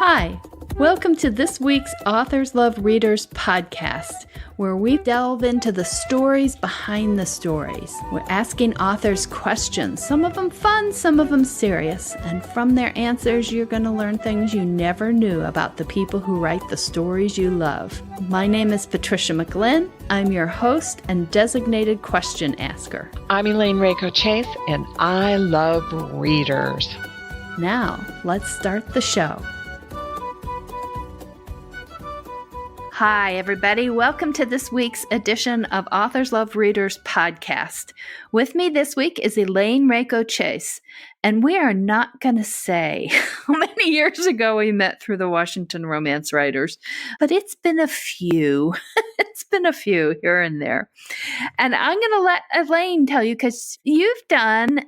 Hi, welcome to this week's Authors Love Readers podcast, where we delve into the stories behind the stories. We're asking authors questions, some of them fun, some of them serious, and from their answers, you're going to learn things you never knew about the people who write the stories you love. My name is Patricia McLinn. I'm your host and designated question asker. I'm Elaine Raco Chase, and I love readers. Now, let's start the show. Hi, everybody. Welcome to this week's edition of Authors Love Readers podcast. With me this week is Elaine Raco Chase, and we are not going to say how many years ago we met through the Washington Romance Writers, but it's been a few. It's been a few here and there. And I'm going to let Elaine tell you, because you've done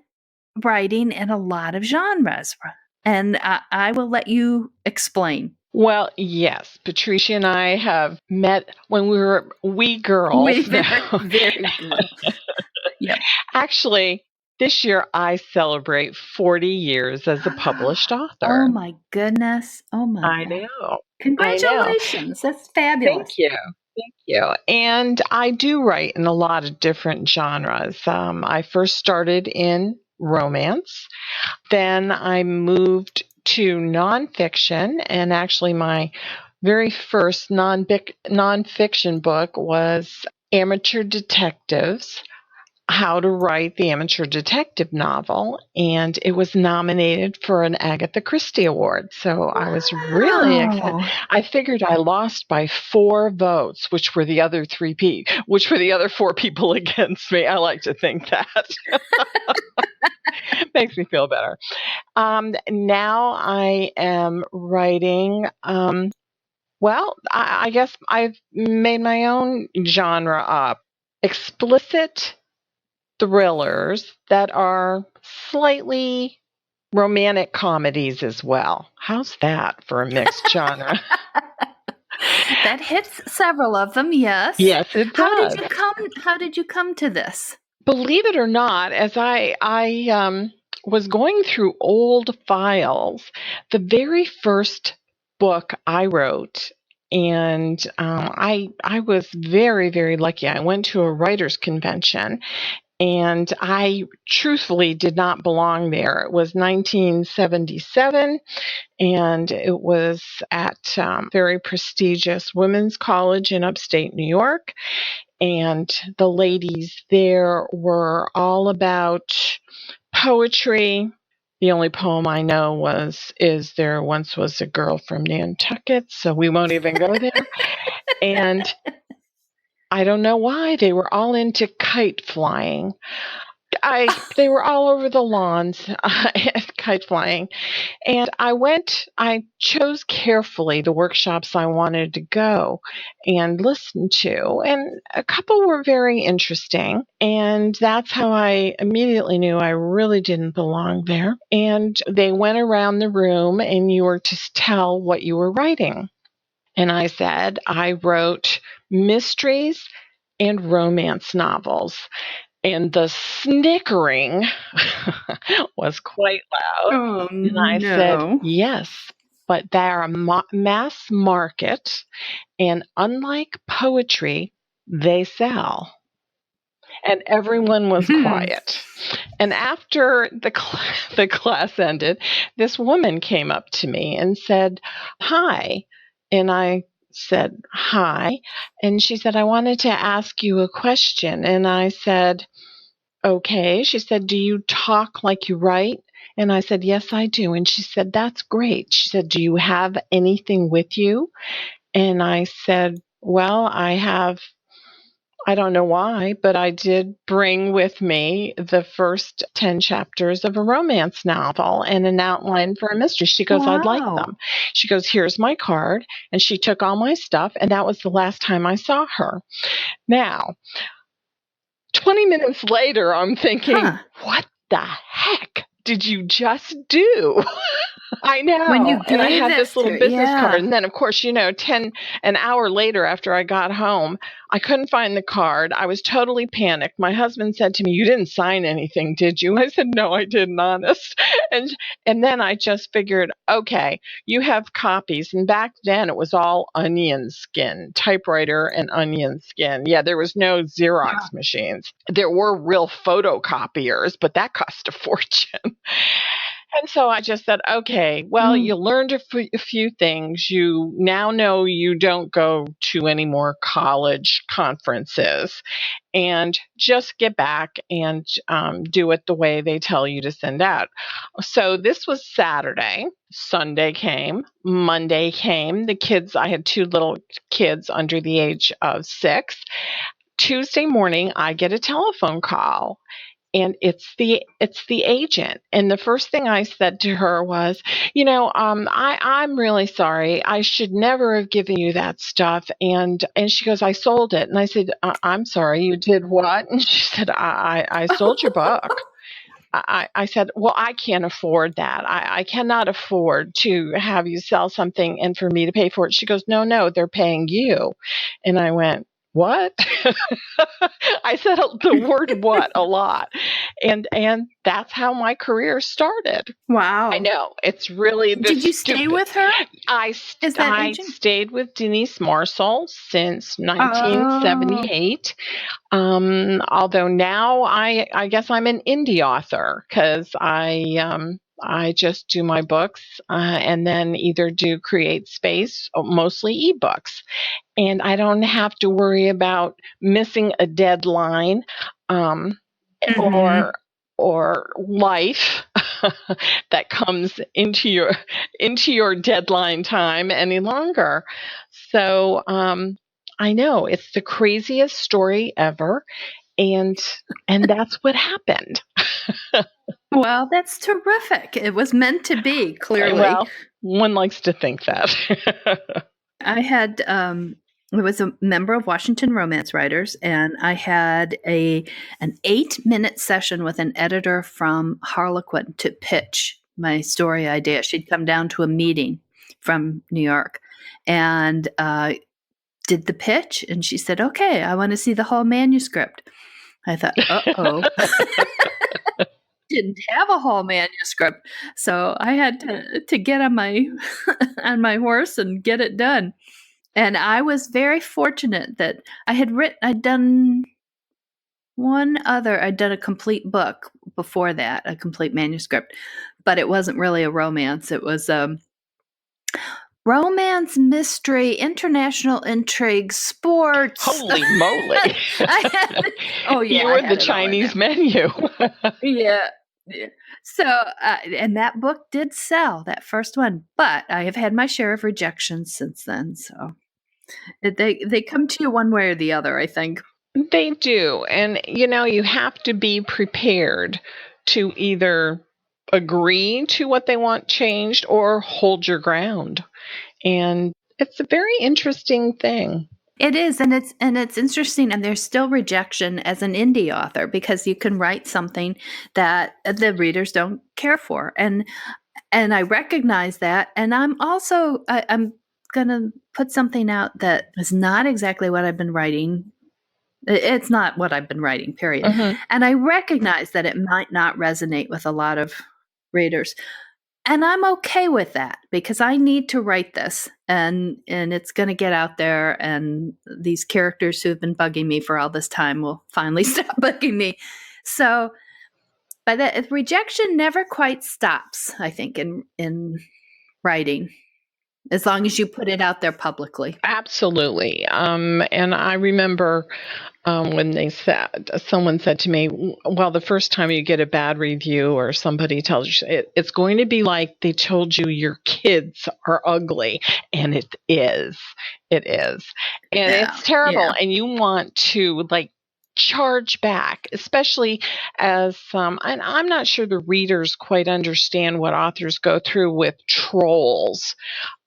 writing in a lot of genres, and I will let you explain. Well, yes, Patricia and I have met when we were wee girls. Very girl. Yep. Actually, this year I celebrate 40 years as a published author. Oh my goodness. Oh my I God. know. Congratulations. That's fabulous. Thank you. And I do write in a lot of different genres. I first started in romance. Then I moved to nonfiction, and actually my very first nonfiction book was Amateur Detectives, How to Write the Amateur Detective Novel, and it was nominated for an Agatha Christie Award. So I was really excited. I figured I lost by 4 votes, which were the other 4 people against me. I like to think that. Makes me feel better. Now I am writing, I guess I've made my own genre up. Explicit thrillers that are slightly romantic comedies as well. How's that for a mixed genre? That hits several of them, yes. Yes, it does. How did you come to this? Believe it or not, as I was going through old files, the very first book I wrote, and I was very, very lucky. I went to a writers' convention, and I truthfully did not belong there. It was 1977, and it was at very prestigious women's college in upstate New York. And the ladies there were all about poetry. The only poem I know is There Once Was a Girl from Nantucket, so we won't even go there. And I don't know why they were all into kite flying. They were all over the lawns kite flying. And I chose carefully the workshops I wanted to go and listen to. And a couple were very interesting. And that's how I immediately knew I really didn't belong there. And they went around the room, and you were to tell what you were writing. And I said, I wrote mysteries and romance novels. And the snickering was quite loud. Oh, and I said, yes, but they're a mass market, and unlike poetry, they sell. And everyone was quiet. And after the class ended, this woman came up to me and said, hi. And I said, hi. And she said, I wanted to ask you a question. And I said, okay. She said, do you talk like you write? And I said, yes, I do. And she said, that's great. She said, do you have anything with you? And I said, well, I don't know why, but I did bring with me the first 10 chapters of a romance novel and an outline for a mystery. She goes, I'd like them. She goes, here's my card. And she took all my stuff. And that was the last time I saw her. Now, 20 minutes later, I'm thinking, what the heck did you just do? I When you know. And I gave had this this little to, business card. yeah. And then, of course, an hour later after I got home, I couldn't find the card. I was totally panicked. My husband said to me, "You didn't sign anything, did you?" I said, "No, I didn't, honest." And then I just figured, okay, you have copies. And back then it was all onion skin, typewriter and onion skin. Yeah, there was no Xerox machines. There were real photocopiers, but that cost a fortune. And so I just said, okay, well, Mm. you learned a few things. You now know you don't go to any more college conferences, and just get back and do it the way they tell you to send out. So this was Saturday. Sunday came. Monday came. I had 2 little kids under the age of 6. Tuesday morning, I get a telephone call, and it's the agent. And the first thing I said to her was, I'm really sorry. I should never have given you that stuff. And she goes, "I sold it." And I said, "I'm sorry, you did what?" And she said, I sold your book." I said, "Well, I can't afford that. I cannot afford to have you sell something and for me to pay for it." She goes, "No, they're paying you." And I went, "What?" I said the word "what" a lot. And that's how my career started. I Wow. know, it's really Did this you stay stupid. with her? Is that I agent? stayed with Denise Marshall since Oh. 1978. Although now I guess I'm an indie author because I just do my books and then either do create space, mostly ebooks, and I don't have to worry about missing a deadline, um, or Mhm. life that comes into your deadline time any longer. So I know it's the craziest story ever, and that's what happened. Well, that's terrific. It was meant to be, clearly. Well, one likes to think that. I had I was a member of Washington Romance Writers, and I had an 8-minute session with an editor from Harlequin to pitch my story idea. She'd come down to a meeting from New York and did the pitch, and she said, "Okay, I want to see the whole manuscript." I thought, "Uh-oh." Didn't have a whole manuscript, so I had to get on my on my horse and get it done. And I was very fortunate that I'd done I'd done a complete book before that, a complete manuscript, but it wasn't really a romance. It was romance, mystery, international intrigue, sports. Holy moly! I had, oh yeah, You I were the had it all in Chinese there. menu. Yeah. Yeah. So, and that book did sell, that first one, but I have had my share of rejections since then. So they come to you one way or the other, I think. They do. And, you have to be prepared to either agree to what they want changed or hold your ground. And it's a very interesting thing. It is, and it's interesting, and there's still rejection as an indie author because you can write something that the readers don't care for, and I recognize that, and I'm gonna put something out that is not exactly what I've been writing. It's not what I've been writing, period. Hmm. And I recognize that it might not resonate with a lot of readers. And I'm okay with that because I need to write this and it's going to get out there and these characters who have been bugging me for all this time will finally stop bugging me. So, but rejection never quite stops, I think, in writing as long as you put it out there publicly. Absolutely. And I remember when someone said to me, "Well, the first time you get a bad review or somebody tells you it's going to be like they told you your kids are ugly," and it is, and Yeah. it's terrible, Yeah. and you want to like charge back, especially as and I'm not sure the readers quite understand what authors go through with trolls.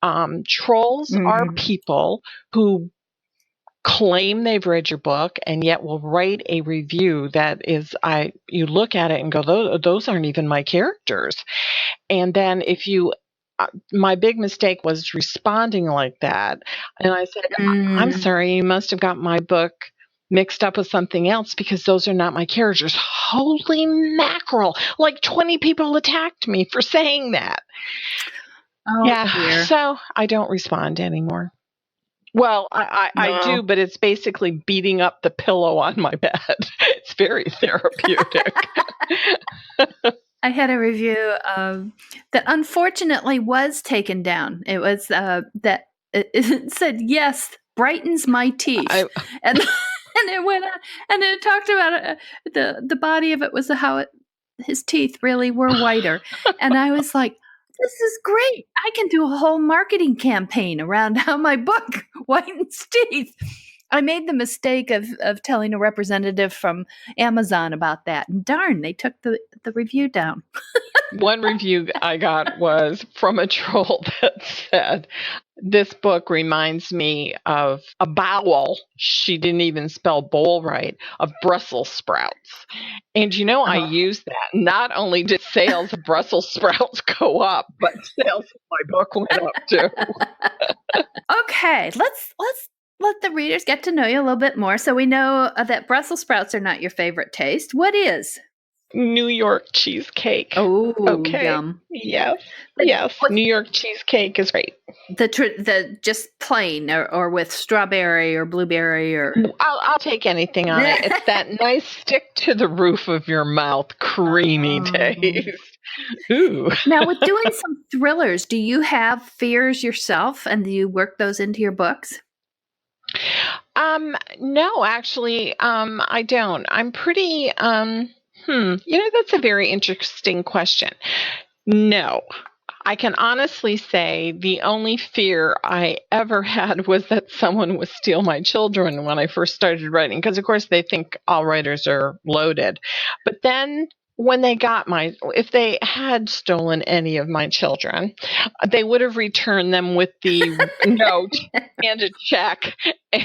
Trolls are Mhm. people who claim they've read your book and yet will write a review that is you look at it and go, those aren't even my characters. And then if you my big mistake was responding like that. And I said, I'm Mm. sorry, you must have got my book mixed up with something else because those are not my characters. Holy mackerel. Like 20 people attacked me for saying that. Oh, Yeah. dear. So I don't respond anymore. Well, I do, No. but it's basically beating up the pillow on my bed. It's very therapeutic. I had a review that unfortunately was taken down. It was that it said, yes, brightens my teeth. I, And and it went on, and it talked about the body of it was how his teeth really were whiter. And I was like, this is great. I can do a whole marketing campaign around how my book whitens teeth. I made the mistake of telling a representative from Amazon about that. And darn, they took the review down. One review I got was from a troll that said, this book reminds me of a bowel. She didn't even spell bowl right, of Brussels sprouts. And I used that. Not only did sales of Brussels sprouts go up, but sales of my book went up too. Okay, let's let the readers get to know you a little bit more. So we know that Brussels sprouts are not your favorite taste. What is? New York cheesecake. Oh, Okay. yum. Yes. But Yes. New York cheesecake is great. The just plain or with strawberry or blueberry or I'll take anything on it. It's that nice stick to the roof of your mouth, creamy taste. Ooh. Now, with doing some thrillers, do you have fears yourself, and do you work those into your books? No, actually, I don't. I'm pretty, that's a very interesting question. No, I can honestly say the only fear I ever had was that someone would steal my children when I first started writing, because of course they think all writers are loaded. But then when they got if they had stolen any of my children, they would have returned them with the note and a check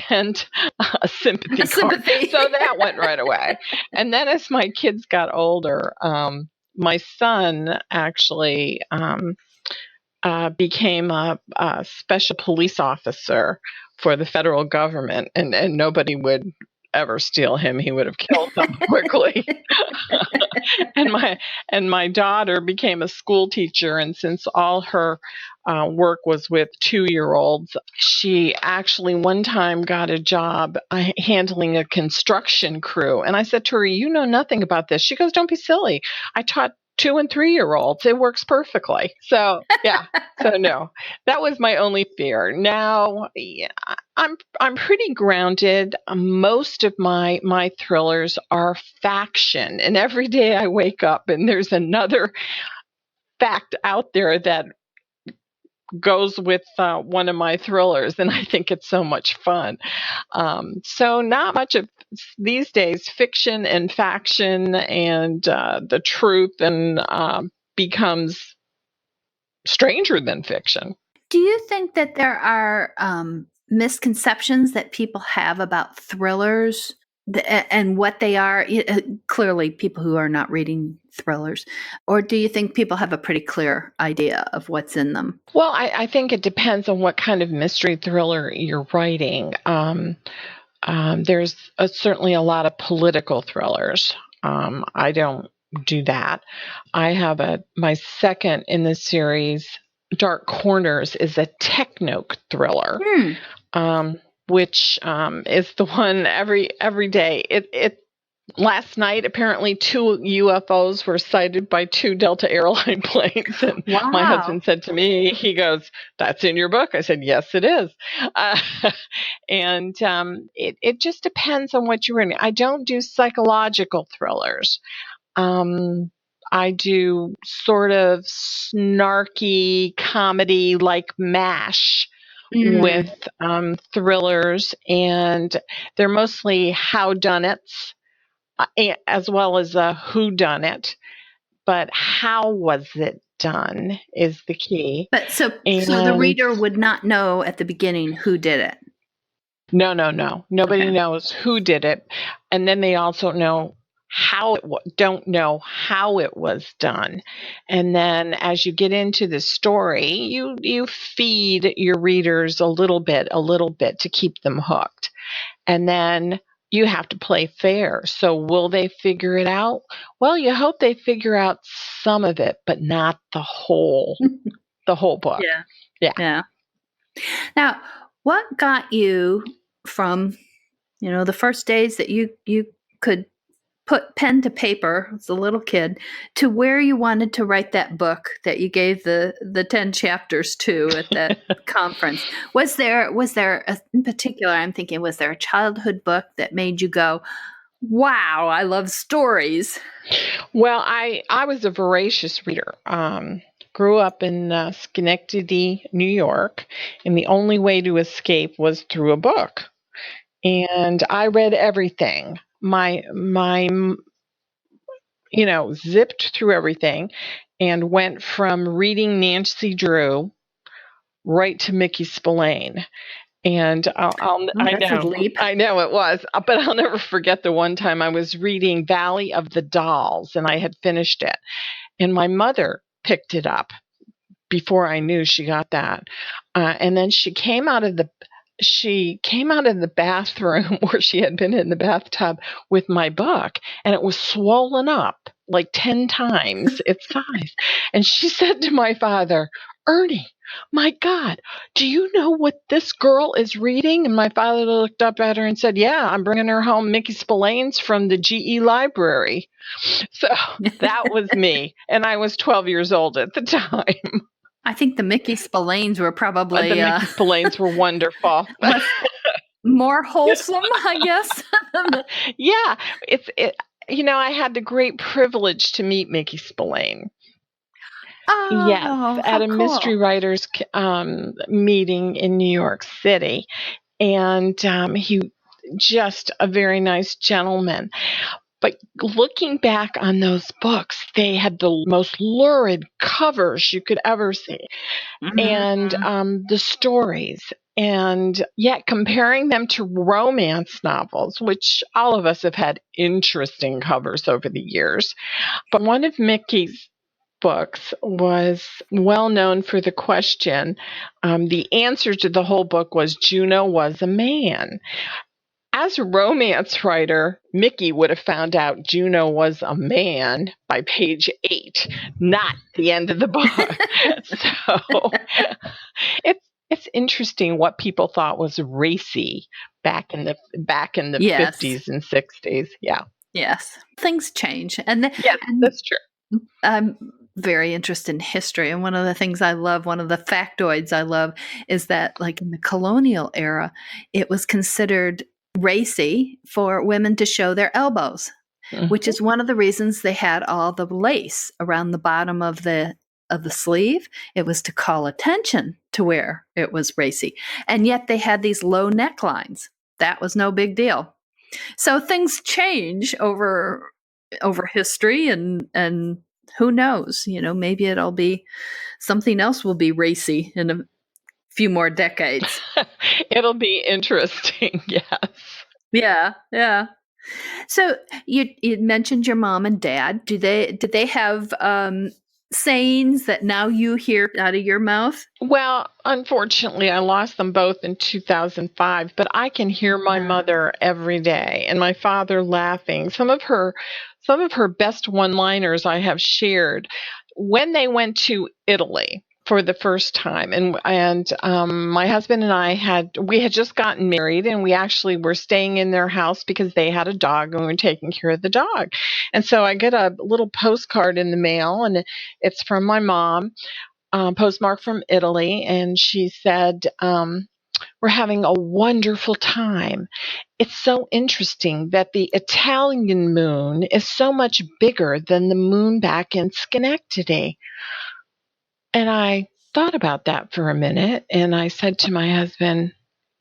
and a sympathy card. So that went right away. And then as my kids got older, my son actually became a special police officer for the federal government, and nobody would ever steal him. He would have killed them quickly. and my daughter became a school teacher, and since all her work was with 2-year-olds, she actually one time got a job handling a construction crew. And I said to her, you know nothing about this. She goes, don't be silly. I taught 2- and 3-year-olds. It works perfectly. So yeah. So no, that was my only fear. Now, yeah, I'm pretty grounded. Most of my thrillers are faction, and every day I wake up and there's another fact out there that goes with one of my thrillers, and I think it's so much fun. So not much of these days, fiction and faction and the truth and becomes stranger than fiction. Do you think that there are misconceptions that people have about thrillers and what they are? Clearly, people who are not reading thrillers. Or do you think people have a pretty clear idea of what's in them? Well, I think it depends on what kind of mystery thriller you're writing. There's certainly a lot of political thrillers. I don't do that. I have my second in the series, Dark Corners, is a techno thriller, which is the one every day. It last night, apparently 2 UFOs were sighted by 2 Delta airline planes. And my husband said to me, he goes, that's in your book. I said, yes, it is. And it just depends on what you're reading. I don't do psychological thrillers. I do sort of snarky comedy like MASH with thrillers, and they're mostly howdunnits, as well as a whodunit. But how was it done is the key. But so the reader would not know at the beginning who did it. No. Nobody knows who did it. And then they also know don't know how it was done. And then as you get into the story, you feed your readers a little bit to keep them hooked. And then you have to play fair. So will they figure it out? Well, you hope they figure out some of it, but not the whole book. Yeah. Now, what got you from, the first days that you could put pen to paper as a little kid to where you wanted to write that book that you gave the 10 chapters to at that conference? Was there in particular, I'm thinking, was there a childhood book that made you go, wow, I love stories? Well, I was a voracious reader. Grew up in Schenectady, New York, and the only way to escape was through a book. And I read everything. My zipped through everything and went from reading Nancy Drew right to Mickey Spillane. And I know it was, but I'll never forget the one time I was reading Valley of the Dolls, and I had finished it. And my mother picked it up before I knew she got that. And then she came out of the bathroom where she had been in the bathtub with my book, and it was swollen up like 10 times its size. And she said to my father, "Ernie, my God, do you know what this girl is reading?" And my father looked up at her and said, "Yeah, I'm bringing her home Mickey Spillane's from the GE library." So that was me. And I was 12 years old at the time. I think the Mickey Spillanes were probably... the Mickey Spillanes were wonderful. More wholesome, I guess. Yeah. I had the great privilege to meet Mickey Spillane. Oh, yes, at a cool. mystery writers meeting in New York City. And he just a very nice gentleman. But looking back on those books, they had the most lurid covers you could ever see. Mm-hmm. And the stories. And yet comparing them to romance novels, which all of us have had interesting covers over the years. But one of Mickey's books was well known for the question. The answer to the whole book was Juno was a man. As a romance writer, Mickey would have found out Juno was a man by page 8, not the end of the book. So it's interesting what people thought was racy back in the Yes. 50s and 60s. Yeah. Yes. Things change. And that's true. I'm very interested in history. And one of the things I love, one of the factoids I love, is that like in the colonial era, it was considered racy for women to show their elbows, which is one of the reasons they had all the lace around the bottom of the sleeve. It was to call attention to where it was racy. And yet they had these low necklines. That was no big deal. So things change over history, and who knows, maybe it'll be something else will be racy in a few more decades. It'll be interesting. Yes. Yeah. So you mentioned your mom and dad. Did they have sayings that now you hear out of your mouth? Well, unfortunately, I lost them both in 2005, but I can hear my mother every day and my father laughing. Some of her best one-liners I have shared when they went to Italy for the first time. And my husband and I had just gotten married, and we actually were staying in their house because they had a dog and we were taking care of the dog. And so I get a little postcard in the mail, and it's from my mom, postmarked from Italy. And she said, "We're having a wonderful time. It's so interesting that the Italian moon is so much bigger than the moon back in Schenectady." And I thought about that for a minute, and I said to my husband,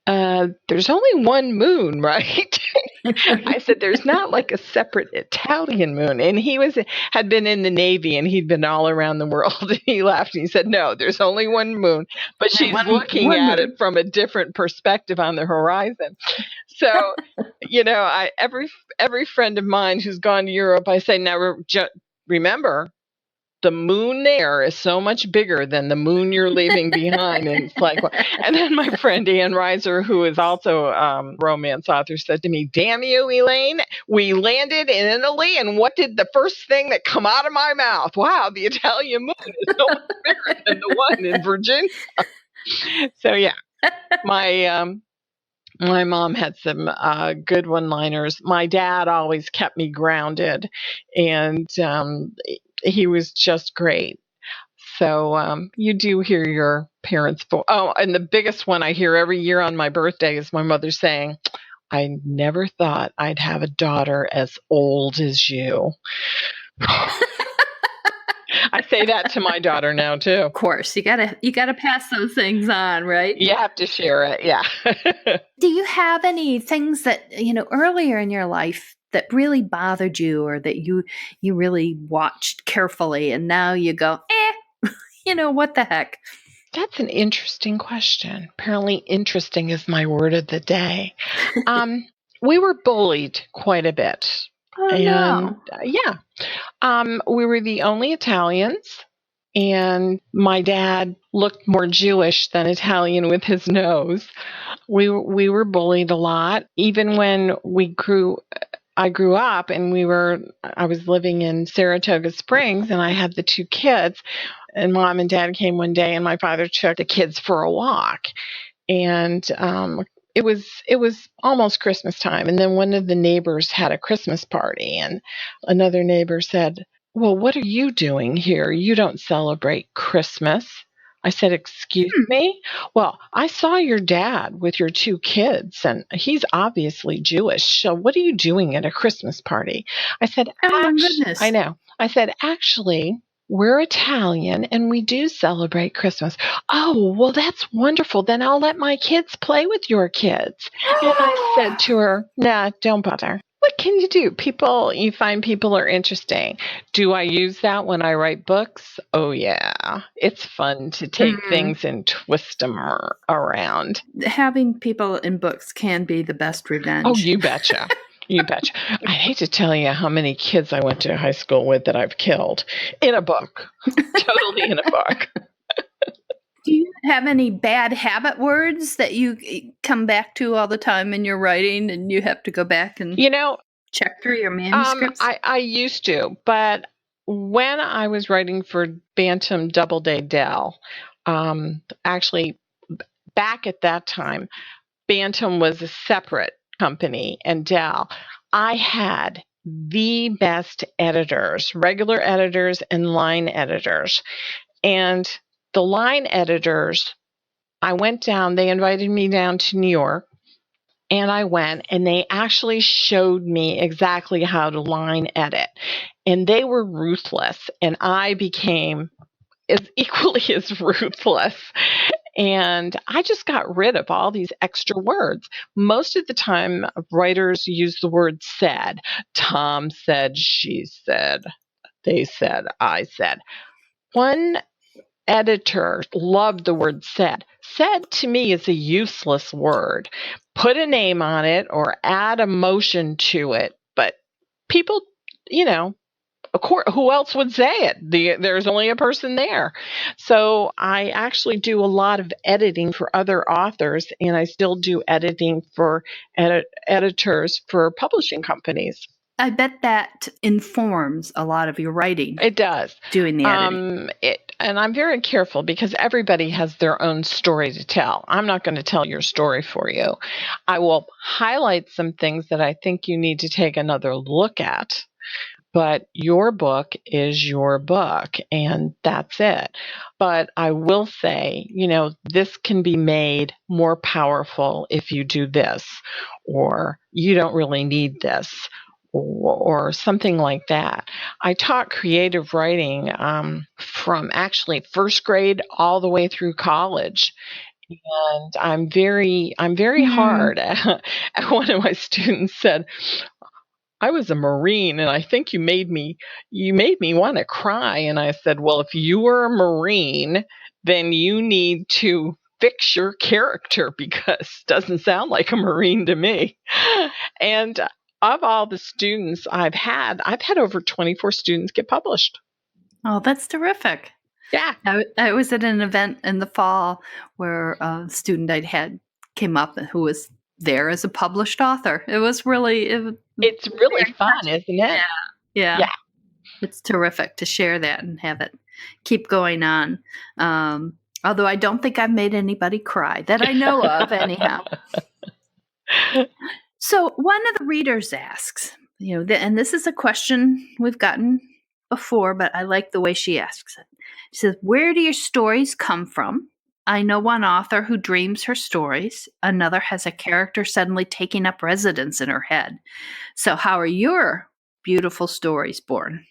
"There's only one moon, right?" I said, "There's not like a separate Italian moon." And he had been in the Navy, and he'd been all around the world. And he laughed and he said, "No, there's only one moon, but she's looking at it from a different perspective on the horizon." So, every friend of mine who's gone to Europe, I say, now remember, the moon there is so much bigger than the moon you're leaving behind. And it's like, and then my friend Ann Reiser, who is also a romance author, said to me, damn you, Elaine, we landed in Italy, and what did the first thing that come out of my mouth? Wow, the Italian moon is so much bigger than the one in Virginia. So yeah, my mom had some good one-liners. My dad always kept me grounded, and he was just great. So you do hear your parents' voice. Oh, and the biggest one I hear every year on my birthday is my mother saying, I never thought I'd have a daughter as old as you. I say that to my daughter now too. Of course, you gotta pass those things on, right? You have to share it, yeah. Do you have any things that, earlier in your life that really bothered you, or that you really watched carefully, and now you go, what the heck? That's an interesting question. Apparently interesting is my word of the day. We were bullied quite a bit. Oh, and no. We were the only Italians, and my dad looked more Jewish than Italian with his nose. We were bullied a lot. Even when I grew up, and I was living in Saratoga Springs, and I had the two kids, and Mom and Dad came one day, and my father took the kids for a walk, and it was almost Christmas time, and then one of the neighbors had a Christmas party, and another neighbor said, well, what are you doing here? You don't celebrate Christmas. I said, excuse me? Well, I saw your dad with your two kids, and he's obviously Jewish. So what are you doing at a Christmas party? I said, oh my goodness. I know. I said, actually, we're Italian, and we do celebrate Christmas. Oh, well, that's wonderful. Then I'll let my kids play with your kids. And I said to her, nah, don't bother. What can you do? You find people are interesting. Do I use that when I write books? Oh, yeah. It's fun to take things and twist them around. Having people in books can be the best revenge. Oh, you betcha. You betcha. I hate to tell you how many kids I went to high school with that I've killed in a book. Totally in a book. Do you have any bad habit words that you come back to all the time in your writing, and you have to go back and check through your manuscripts? I used to, but when I was writing for Bantam Doubleday Dell, actually back at that time, Bantam was a separate company, and Dell, I had the best editors, regular editors and line editors. And the line editors, I went down, they invited me down to New York, and I went, and they actually showed me exactly how to line edit. And they were ruthless, and I became equally as ruthless. And I just got rid of all these extra words. Most of the time, writers use the word said. Tom said, she said, they said, I said. One editor loved the word said. Said to me is a useless word. Put a name on it or add emotion to it. But people, of course, who else would say it? There's only a person there. So I actually do a lot of editing for other authors, and I still do editing for editors for publishing companies. I bet that informs a lot of your writing. It does. Doing the editing. And I'm very careful because everybody has their own story to tell. I'm not going to tell your story for you. I will highlight some things that I think you need to take another look at. But your book is your book, and that's it. But I will say, this can be made more powerful if you do this, or you don't really need this, or something like that. I taught creative writing from actually first grade all the way through college. And I'm very hard. One of my students said, I was a Marine, and I think you made me want to cry. And I said, well, if you were a Marine, then you need to fix your character because it doesn't sound like a Marine to me. And of all the students I've had over 24 students get published. Oh, that's terrific. Yeah. I was at an event in the fall where a student I'd had came up who was there as a published author. It's really fun, isn't it? Yeah. It's terrific to share that and have it keep going on. Although I don't think I've made anybody cry that I know of anyhow. So one of the readers asks, and this is a question we've gotten before, but I like the way she asks it. She says, where do your stories come from? I know one author who dreams her stories. Another has a character suddenly taking up residence in her head. So how are your beautiful stories born?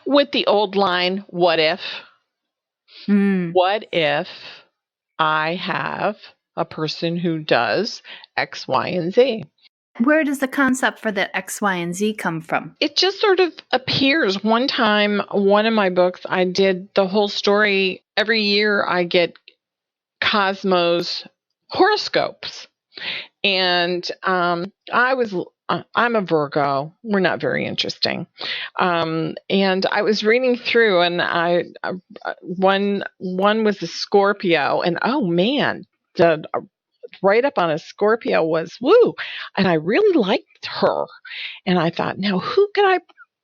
With the old line, what if? What if I have a person who does X, Y, and Z? Where does the concept for the X, Y, and Z come from? It just sort of appears. One time, one of my books, I did the whole story. Every year I get Cosmos horoscopes. And I'm a Virgo. We're not very interesting. And I was reading through, and one was a Scorpio, and oh man, the write up on a Scorpio was woo, and I really liked her, and I thought, now who can I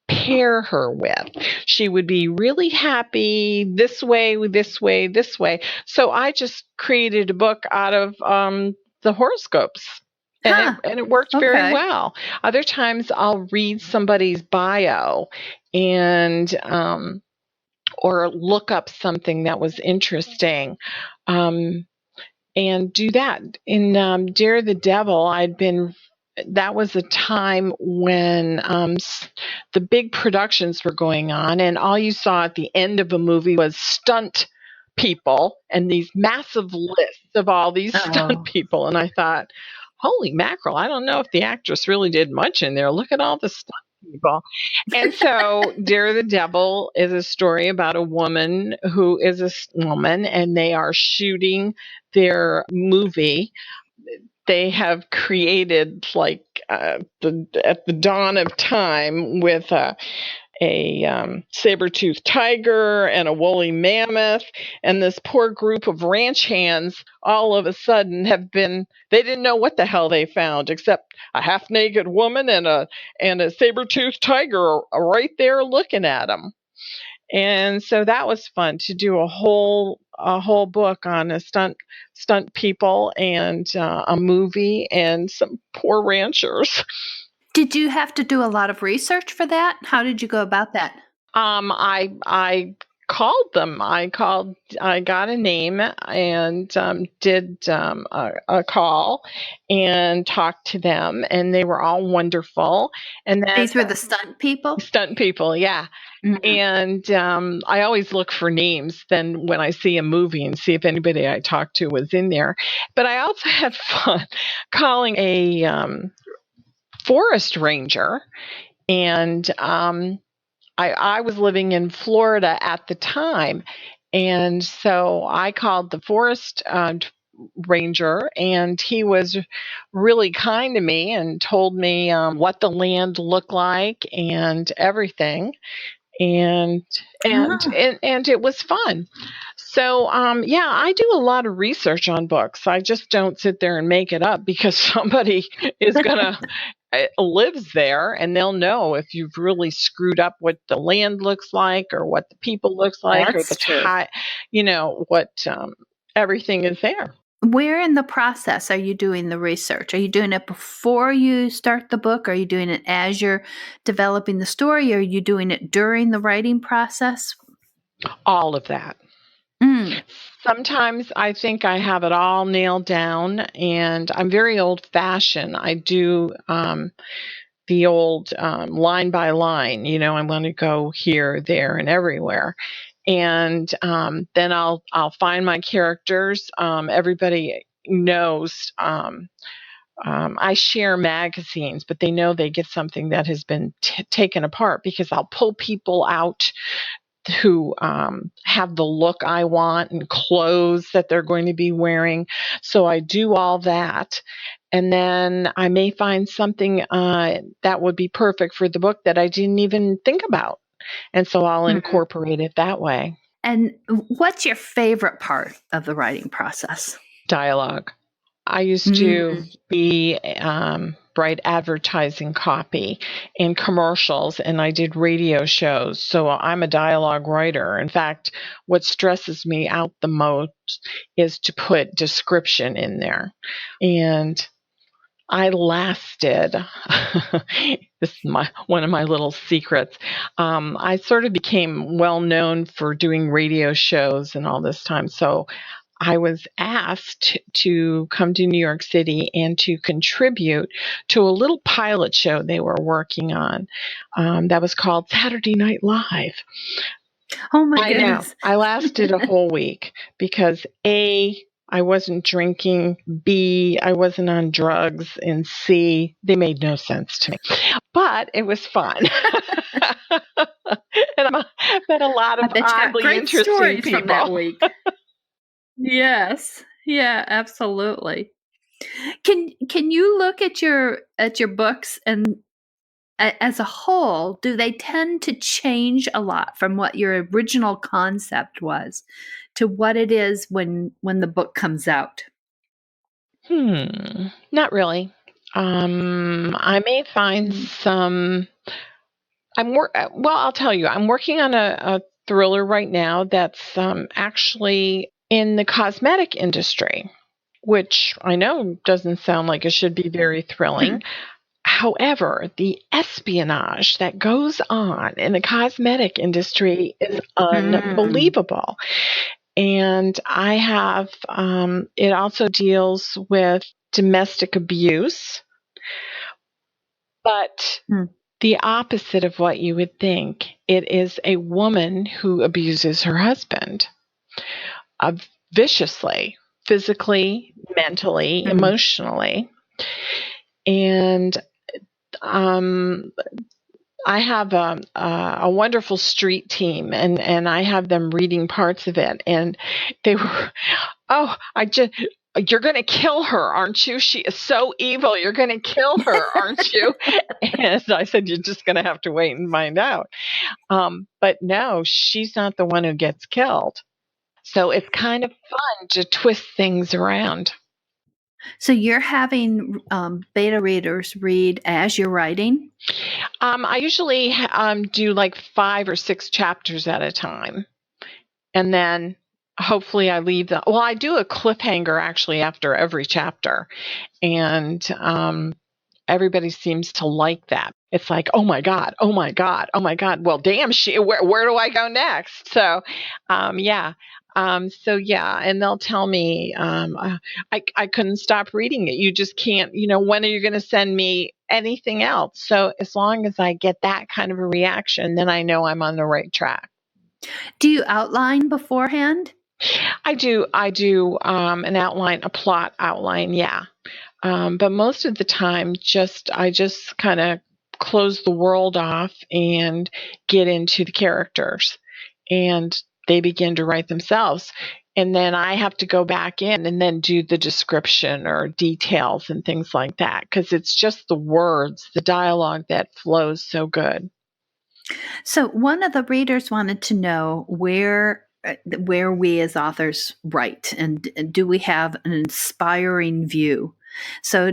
pair her with? She would be really happy this way, this way, this way. So I just created a book out of the horoscopes. And it worked very well. Other times I'll read somebody's bio and or look up something that was interesting and do that. In Dare the Devil, that was a time when the big productions were going on, and all you saw at the end of a movie was stunt people and these massive lists of all these stunt people. And I thought, holy mackerel, I don't know if the actress really did much in there. Look at all the stunt people. And so Dare the Devil is a story about a woman who is a woman, and they are shooting their movie. They have created at the dawn of time with a saber-toothed tiger and a woolly mammoth, and this poor group of ranch hands all of a sudden they didn't know what the hell they found except a half-naked woman and a saber-toothed tiger right there looking at them. And so that was fun to do a whole book on a stunt people and a movie and some poor ranchers. Did you have to do a lot of research for that? How did you go about that? I called them. I got a name and did a call and talked to them, and they were all wonderful. And then these were the stunt people? Stunt people, yeah. Mm-hmm. And I always look for names then when I see a movie and see if anybody I talked to was in there. But I also had fun calling a forest ranger, and I was living in Florida at the time, and so I called the forest ranger, and he was really kind to me and told me what the land looked like and everything, and it was fun. So I do a lot of research on books. I just don't sit there and make it up because somebody is gonna lives there, and they'll know if you've really screwed up what the land looks like or what the people looks like or the time, what everything is there. Where in the process are you doing the research? Are you doing it before you start the book? Are you doing it as you're developing the story? Or are you doing it during the writing process? All of that. Sometimes I think I have it all nailed down, and I'm very old-fashioned. I do the old line by line. I want to go here, there, and everywhere. And then I'll find my characters. Everybody knows I share magazines, but they know they get something that has been taken apart because I'll pull people out who have the look I want and clothes that they're going to be wearing. So I do all that. And then I may find something that would be perfect for the book that I didn't even think about. And so I'll incorporate it that way. And what's your favorite part of the writing process? Dialogue. I used to write advertising copy and commercials, and I did radio shows. So I'm a dialogue writer. In fact, what stresses me out the most is to put description in there. And I lasted, this is one of my little secrets. I sort of became well known for doing radio shows and all this time. So I was asked to come to New York City and to contribute to a little pilot show they were working on that was called Saturday Night Live. Oh my goodness. I lasted a whole week because A, I wasn't drinking, B, I wasn't on drugs, and C, they made no sense to me. But it was fun. And I met a lot of oddly interesting people. From that week. Yes. Yeah, absolutely. Can you look at your books and as a whole, do they tend to change a lot from what your original concept was to what it is when the book comes out? Not really. I may find some. I'll tell you, I'm working on a thriller right now that's actually in the cosmetic industry, which I know doesn't sound like it should be very thrilling. However, the espionage that goes on in the cosmetic industry is unbelievable. And I have, it also deals with domestic abuse, but the opposite of what you would think. It is a woman who abuses her husband viciously, physically, mentally, emotionally. And I have a wonderful street team, and I have them reading parts of it, and they were, you're going to kill her, aren't you? She is so evil. You're going to kill her, aren't you? And I said, you're just going to have to wait and find out. But no, she's not the one who gets killed. So it's kind of fun to twist things around. So you're having beta readers read as you're writing? I usually do like 5 or 6 chapters at a time. And then hopefully I leave I do a cliffhanger actually after every chapter. And everybody seems to like that. It's like, oh my God. Well, damn, where do I go next? So, yeah. And they'll tell me, I couldn't stop reading it. You just can't, when are you going to send me anything else? So as long as I get that kind of a reaction, then I know I'm on the right track. Do you outline beforehand? I do an outline, a plot outline. Yeah. But most of the time, I just kind of close the world off and get into the characters, and they begin to write themselves. And then I have to go back in and then do the description or details and things like that, because it's just the words, the dialogue that flows so good. So one of the readers wanted to know where we as authors write, and do we have an inspiring view? So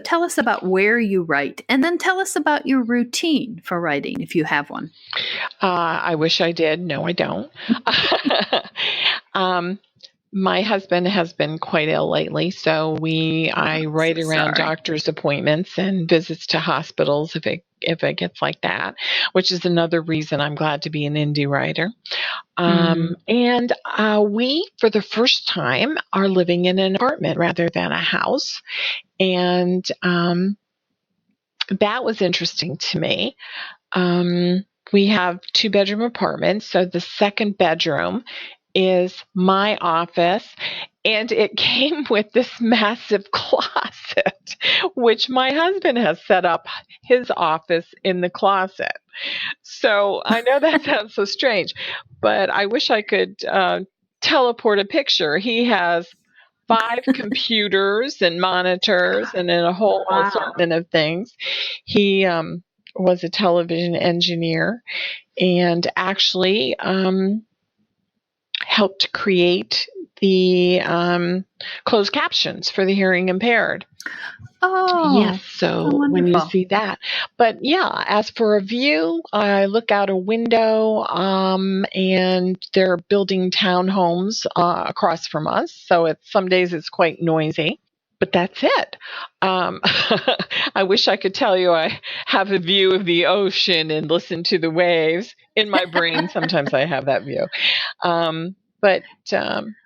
tell us about where you write, and then tell us about your routine for writing, if you have one. I wish I did. No, I don't. My husband has been quite ill lately, so I write around doctor's appointments and visits to hospitals if it gets like that, which is another reason I'm glad to be an indie writer. And we, for the first time, are living in an apartment rather than a house. And that was interesting to me. We have 2-bedroom apartments. So the second bedroom is my office, And it came with this massive closet, which my husband has set up his office in the closet. So I know that sounds so strange, but I wish I could teleport a picture. He has 5 computers and monitors and then a whole Wow. assortment of things. He was a television engineer and actually helped create the closed captions for the hearing impaired. Oh, yes, so when you wonderful. see that. But yeah, as for a view, I look out a window and they're building townhomes across from us. So some days it's quite noisy. But that's it. I wish I could tell you I have a view of the ocean and listen to the waves. In my brain, sometimes I have that view. But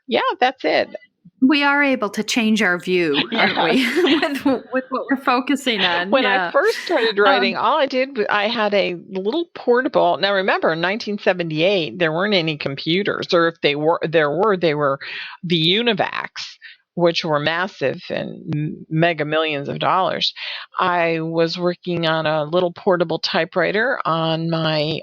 yeah, that's it. We are able to change our view, aren't we, with what we're focusing on? When Yeah. I first started writing, all I did, I had a little portable. Now, remember, in 1978, there weren't any computers, or if they were, they were the Univacs, which were massive and mega millions of dollars. I was working on a little portable typewriter on my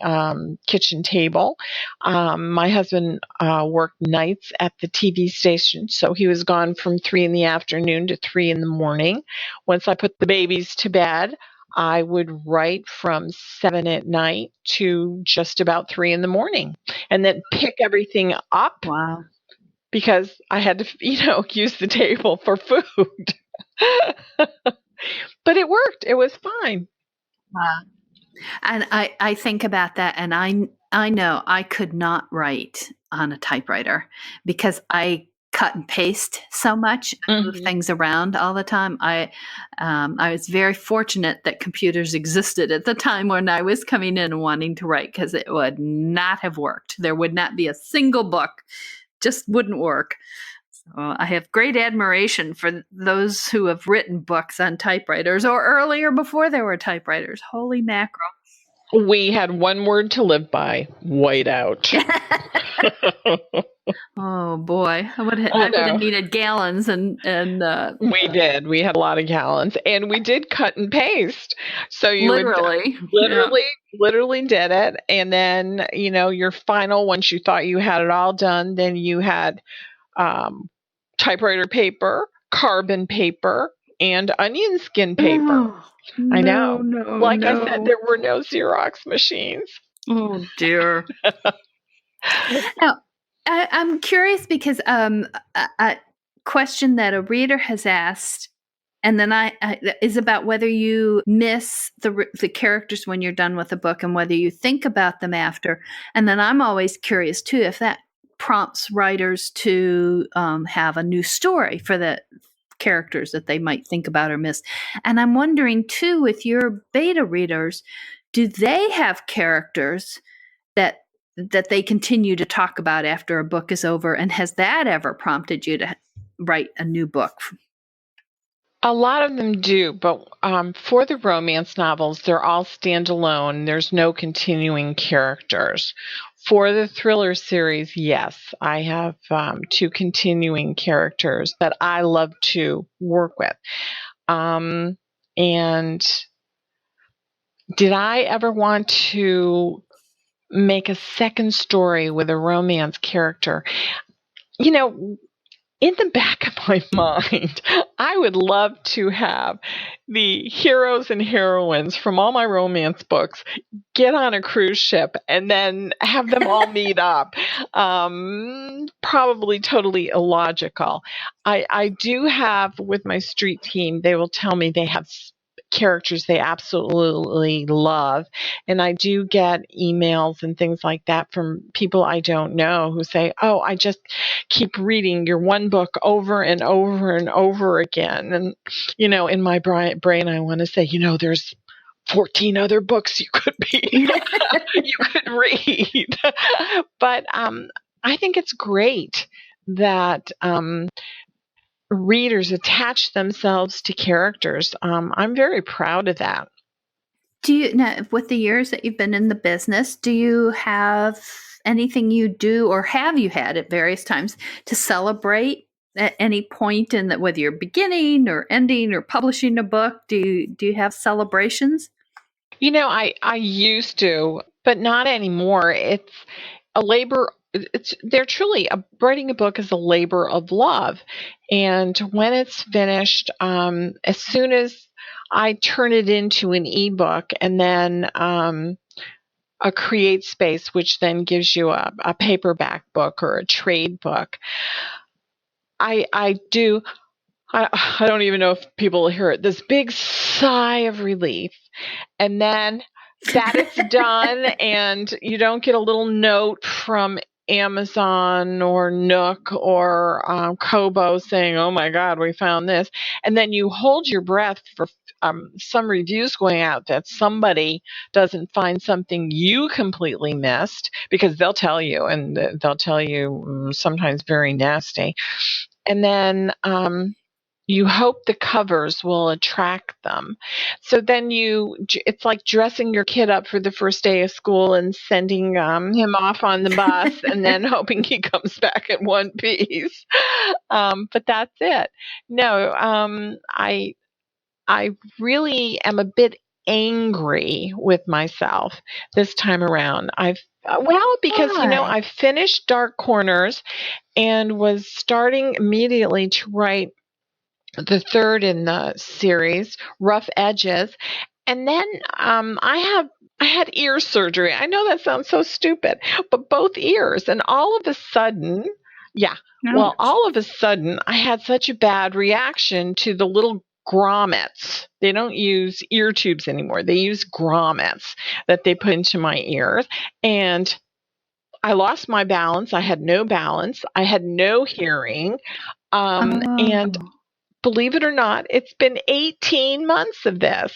kitchen table. My husband worked nights at the TV station, so he was gone from 3 in the afternoon to 3 in the morning. Once I put the babies to bed, I would write from 7 at night to just about 3 in the morning and then pick everything up. Wow. Because I had to, use the table for food. But it worked. It was fine. Wow. And I think about that, and I know I could not write on a typewriter because I cut and paste so much, move things around all the time. I was very fortunate that computers existed at the time when I was coming in and wanting to write, because it would not have worked. There would not be a single book, just wouldn't work. So I have great admiration for those who have written books on typewriters, or earlier, before there were typewriters. Holy mackerel. We had one word to live by: whiteout. Oh boy, I would have needed gallons and we did. We had a lot of gallons, and we did cut and paste. So you literally literally did it, and then your final, once you thought you had it all done, then you had typewriter paper, carbon paper, and onion skin paper. I know. Like I said, there were no Xerox machines. Oh dear. Now, I'm curious because a question that a reader has asked, and then is about whether you miss the characters when you're done with a book, and whether you think about them after. And then I'm always curious too if that prompts writers to have a new story for the characters that they might think about or miss. And I'm wondering too, with your beta readers, do they have characters that they continue to talk about after a book is over? And has that ever prompted you to write a new book? A lot of them do, but for the romance novels, they're all standalone. There's no continuing characters. For the thriller series, yes, I have 2 continuing characters that I love to work with. And did I ever want to make a second story with a romance character? In the back of my mind, I would love to have the heroes and heroines from all my romance books get on a cruise ship and then have them all meet up. Probably totally illogical. I do have, with my street team, they will tell me they have characters they absolutely love, and I do get emails and things like that from people I don't know who say, oh, I just keep reading your one book over and over and over again. And in my brain I want to say, there's 14 other books you could read. But I think it's great that readers attach themselves to characters. I'm very proud of that. Do you now, with the years that you've been in the business, do you have anything you do, or have you had at various times, to celebrate at any point in that, whether you're beginning or ending or publishing a book? Do you have celebrations? I used to, but not anymore. It's a labor. They're truly writing a book is a labor of love, and when it's finished, as soon as I turn it into an ebook, and then a create space, which then gives you a paperback book or a trade book. I do. I don't even know if people will hear it. This big sigh of relief, and then that it's done, and you don't get a little note from Amazon or Nook or Kobo saying, "Oh my God, we found this," and then you hold your breath for some reviews going out that somebody doesn't find something you completely missed, because they'll tell you, and they'll tell you sometimes very nasty, and then you hope the covers will attract them. So then it's like dressing your kid up for the first day of school and sending him off on the bus and then hoping he comes back in one piece. But that's it. No, I really am a bit angry with myself this time around. Because Why? I finished Dark Corners and was starting immediately to write the third in the series, Rough Edges. And then I had ear surgery. I know that sounds so stupid, but both ears. And all of a sudden, Ouch. all of a sudden, I had such a bad reaction to the little grommets. They don't use ear tubes anymore. They use grommets that they put into my ears. And I lost my balance. I had no balance. I had no hearing. And Oh, believe it or not, it's been 18 months of this.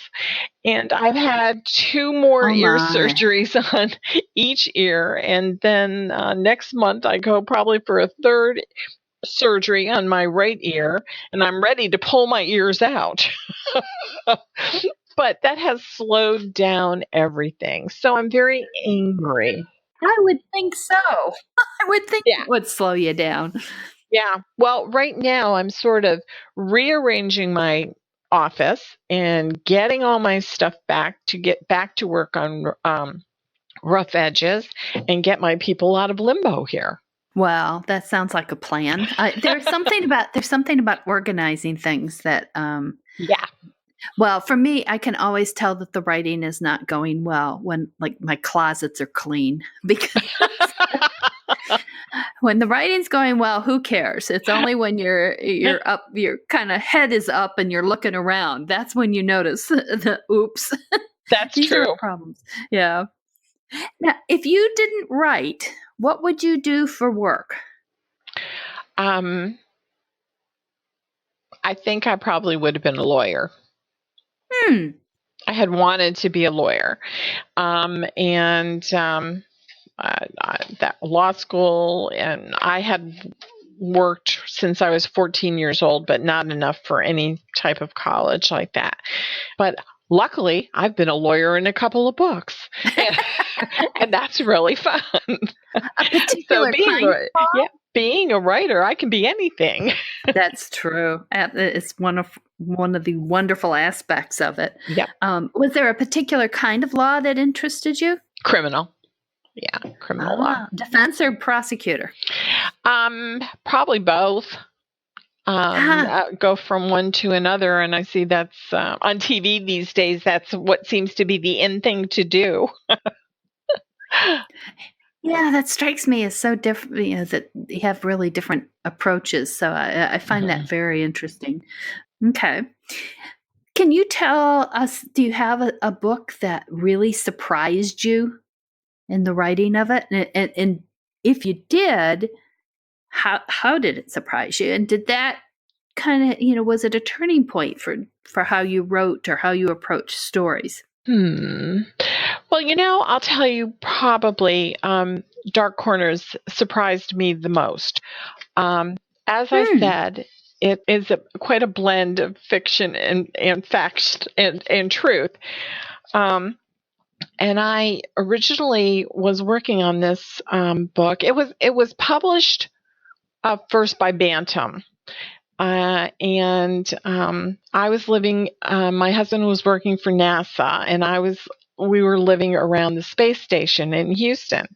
And I've had two more oh ear my. surgeries on each ear. And then next month, I go probably for a third surgery on my right ear. And I'm ready to pull my ears out. But that has slowed down everything. So I'm very angry. I would think so. I would think Yeah. it would slow you down. Yeah. Well, right now I'm sort of rearranging my office and getting all my stuff back to get back to work on Rough Edges and get my people out of limbo here. Well, that sounds like a plan. There's something about organizing things that Yeah. well, for me, I can always tell that the writing is not going well when like my closets are clean because when the writing's going well, who cares? It's only when you're up, your kind of head is up and you're looking around. That's when you notice the oops. That's These are true. problems. Yeah. Now, if you didn't write, what would you do for work? Um, I think I probably would have been a lawyer. Hmm. I had wanted to be a lawyer. And that law school, and I had worked since I was 14 years old, but not enough for any type of college like that. But luckily, I've been a lawyer in a couple of books, and, and that's really fun. A So particular kind. being a writer, I can be anything. That's true. It's one of the wonderful aspects of it. Yep, Was there a particular kind of law that interested you? criminal. Yeah, criminal law. Defense or prosecutor? Probably both. Ah, Go from one to another, and I see that's on TV these days. That's what seems to be the in thing to do. yeah, that strikes me as so different. You know, that you have really different approaches. So I find that Mhm. very interesting. Okay. Can you tell us, do you have a book that really surprised you in the writing of it? And if you did, how did it surprise you? And did that kind of, was it a turning point for how you wrote or how you approach stories? Hmm. Well, I'll tell you probably Dark Corners surprised me the most. Um, as I Hmm. said, it is quite a blend of fiction and facts and truth. Um, and I originally was working on this book. It was published first by Bantam, and I was living. My husband was working for NASA, and we were living around the space station in Houston.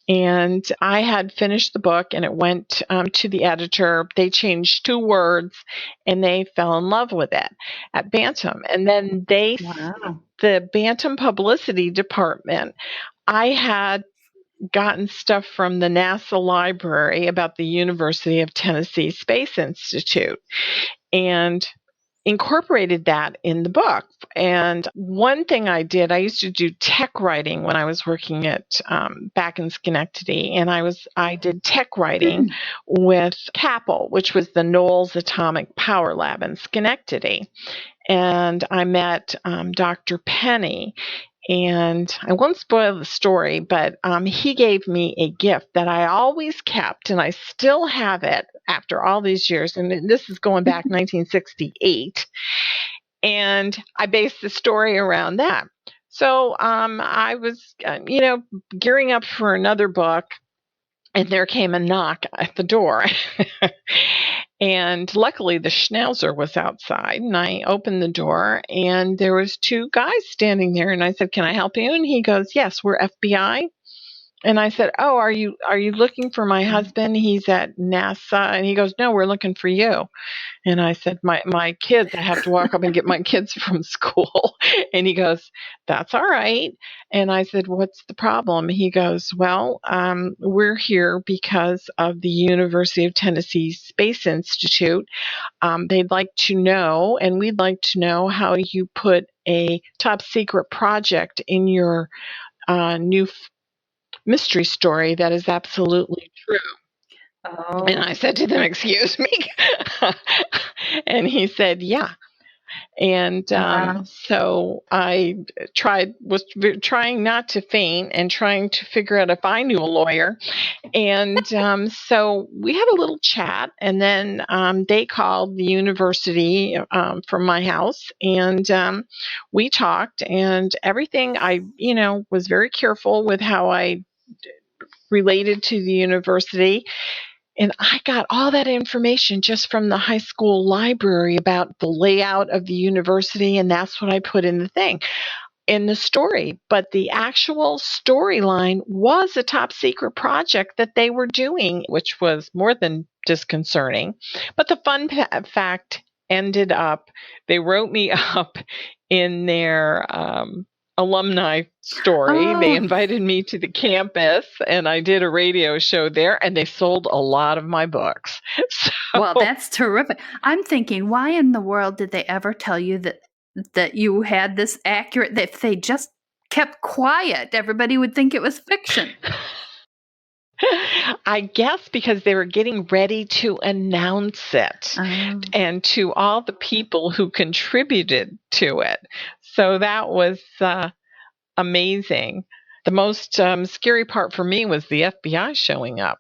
And I had finished the book, and it went to the editor. They changed 2 words, and they fell in love with it at Bantam. And then the Bantam publicity department, I had gotten stuff from the NASA library about the University of Tennessee Space Institute and incorporated that in the book. And one thing I did, I used to do tech writing when I was working at back in Schenectady, and I did tech writing with CAPL, which was the Knowles Atomic Power Lab in Schenectady. And I met Dr. Penny. And I won't spoil the story, but he gave me a gift that I always kept, and I still have it after all these years. And this is going back 1968. And I based the story around that. So I was, gearing up for another book, and there came a knock at the door. And luckily the schnauzer was outside, and I opened the door, and there was 2 guys standing there, and I said, "Can I help you?" And he goes, "Yes, we're FBI." And I said, "Oh, are you looking for my husband? He's at NASA." And he goes, "No, we're looking for you." And I said, my kids, I have to walk up and get my kids from school. And he goes, "That's all right." And I said, "What's the problem?" He goes, "Well, we're here because of the University of Tennessee Space Institute. They'd like to know, and we'd like to know how you put a top secret project in your new mystery story that is absolutely true." Oh. And I said to them, "Excuse me?" And he said, "Yeah." And so I was trying not to faint and trying to figure out if I knew a lawyer. And so we had a little chat, and then they called the university from my house, and we talked, and everything. I, was very careful with how I related to the university. And I got all that information just from the high school library about the layout of the university, and that's what I put in the story. But the actual storyline was a top secret project that they were doing, which was more than disconcerting. But the fun fact ended up, they wrote me up in their alumni story. They invited me to the campus, and I did a radio show there, and they sold a lot of my books. Well, that's terrific. I'm thinking, why in the world did they ever tell you that you had this accurate, that if they just kept quiet, everybody would think it was fiction? I guess because they were getting ready to announce it, and to all the people who contributed to it. So that was amazing. The most scary part for me was the FBI showing up.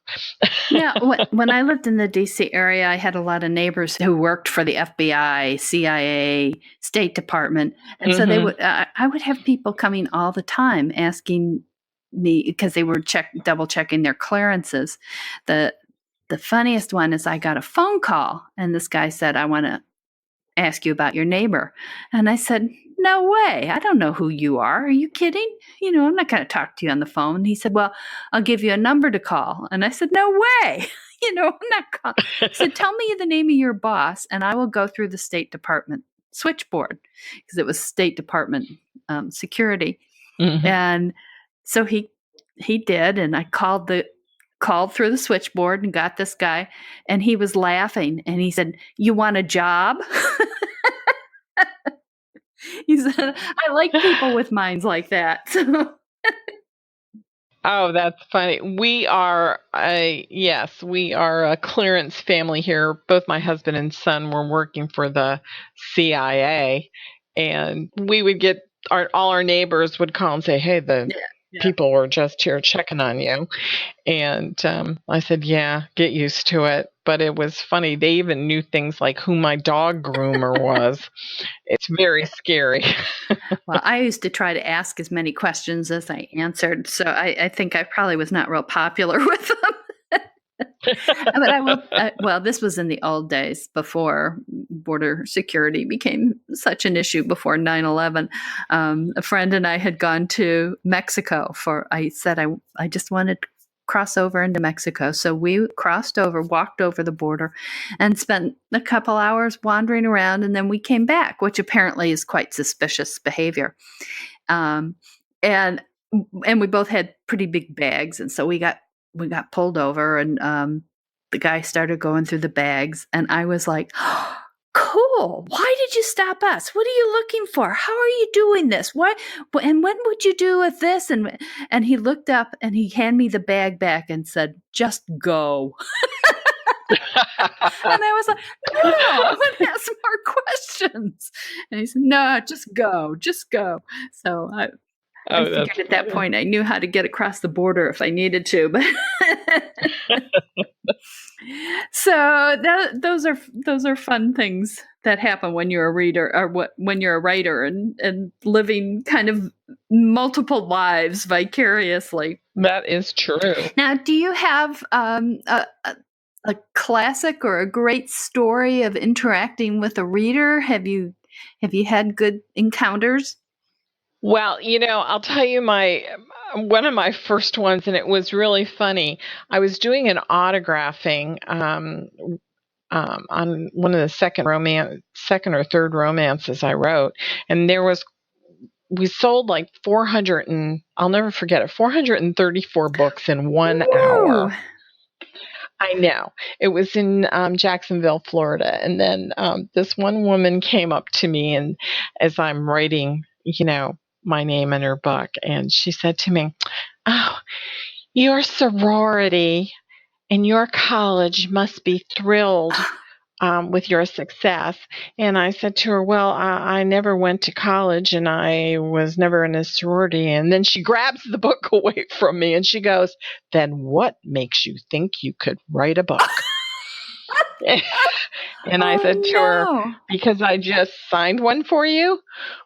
Yeah, when I lived in the D.C. area, I had a lot of neighbors who worked for the FBI, CIA, State Department, and so they would. I would have people coming all the time asking me, because they were double checking their clearances. The funniest one is I got a phone call, and this guy said, "I want to ask you about your neighbor," and I said, "No way! I don't know who you are. Are you kidding? I'm not going to talk to you on the phone." And he said, "Well, I'll give you a number to call." And I said, "No way! I'm not calling." He said, "Tell me the name of your boss, and I will go through the State Department switchboard," because it was State Department security. And so he did, and I called through the switchboard and got this guy, and he was laughing, and he said, "You want a job?" He said, "I like people with minds like that." Oh, that's funny. We are a clearance family here. Both my husband and son were working for the CIA, and we would get all our neighbors would call and say, "Hey, the people were just here checking on you." And I said, "Yeah, get used to it." But it was funny. They even knew things like who my dog groomer was. It's very scary. Well, I used to try to ask as many questions as I answered, so I think I probably was not real popular with them. But I will, well, this was in the old days before border security became such an issue, before 9/11. A friend and I had gone to Mexico I said I just wanted to cross over into Mexico. So we crossed over, walked over the border, and spent a couple hours wandering around. And then we came back, which apparently is quite suspicious behavior. Um, and we both had pretty big bags. And so we got pulled over, and the guy started going through the bags, and I was like, oh, cool. Why did you stop us? What are you looking for? How are you doing this? What? And when would you do with this? And he looked up and he handed me the bag back and said, "Just go." And I was like, "No, I want to ask more questions." And he said, "No, just go, just go." So I figured at that point I knew how to get across the border if I needed to. But so those are fun things that happen when you're a reader, or when you're a writer, and living kind of multiple lives vicariously. That is true. Now, do you have a classic or a great story of interacting with a reader? Have you had good encounters? Well, I'll tell you one of my first ones, and it was really funny. I was doing an autographing on one of the second or third romances I wrote, and we sold like 400, and I'll never forget it, 434 books in 1 hour. I know. It was in Jacksonville, Florida. And then this one woman came up to me, and as I'm writing, my name in her book, and she said to me, "Oh, your sorority and your college must be thrilled with your success." And I said to her, "Well, I never went to college, and I was never in a sorority." And then she grabs the book away from me, and she goes, "Then what makes you think you could write a book?" And I said to her, "Because I just signed one for you."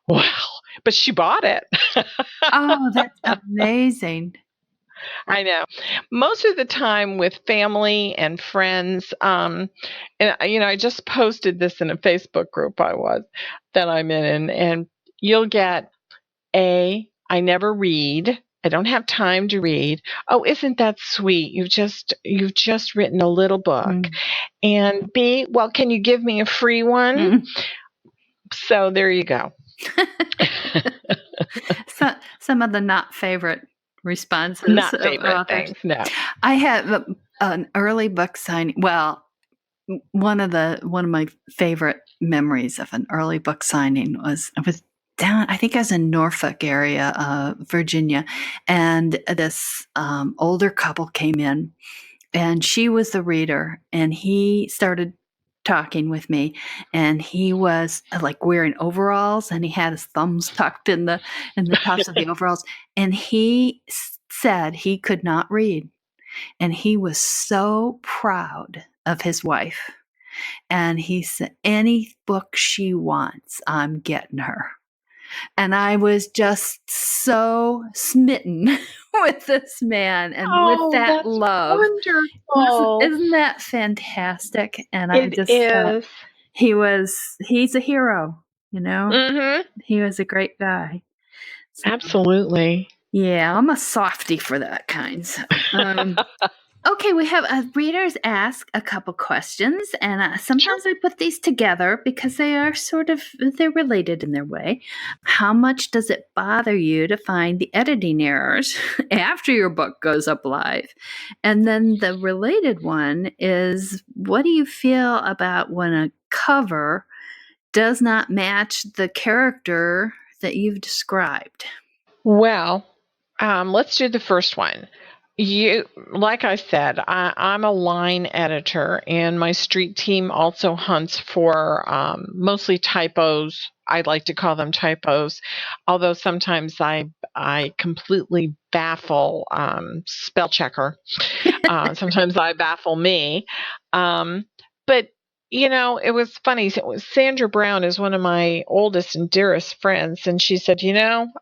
Well, but she bought it. Oh, that's amazing. I know. Most of the time with family and friends, and I just posted this in a Facebook group that I'm in, and you'll get I never read. I don't have time to read. "Oh, isn't that sweet? You've just written a little book." And B, "Well, can you give me a free one?" So there you go. So, some of the not favorite responses. Not favorite things, no. I have an early book signing. Well, one of my favorite memories of an early book signing was I was down. I think I was in Norfolk area, Virginia, and this older couple came in, and she was the reader, and he started talking with me, and he was like wearing overalls, and he had his thumbs tucked in the tops of the overalls, and he said he could not read, and he was so proud of his wife, and he said, "Any book she wants, I'm getting her." And I was just so smitten with this man and with that that's love. Wonderful. Isn't that fantastic? And I just is. He's a hero, Mm-hmm. He was a great guy. So, absolutely. Yeah, I'm a softie for that kind. So, okay, we have readers ask a couple questions, and sometimes I put these together because they're related in their way. How much does it bother you to find the editing errors after your book goes up live? And then the related one is, what do you feel about when a cover does not match the character that you've described? Well, let's do the first one. Like I said, I'm a line editor, and my street team also hunts for mostly typos. I like to call them typos, although sometimes I completely baffle spell checker. Sometimes I baffle me. But It was funny. Sandra Brown is one of my oldest and dearest friends, and she said,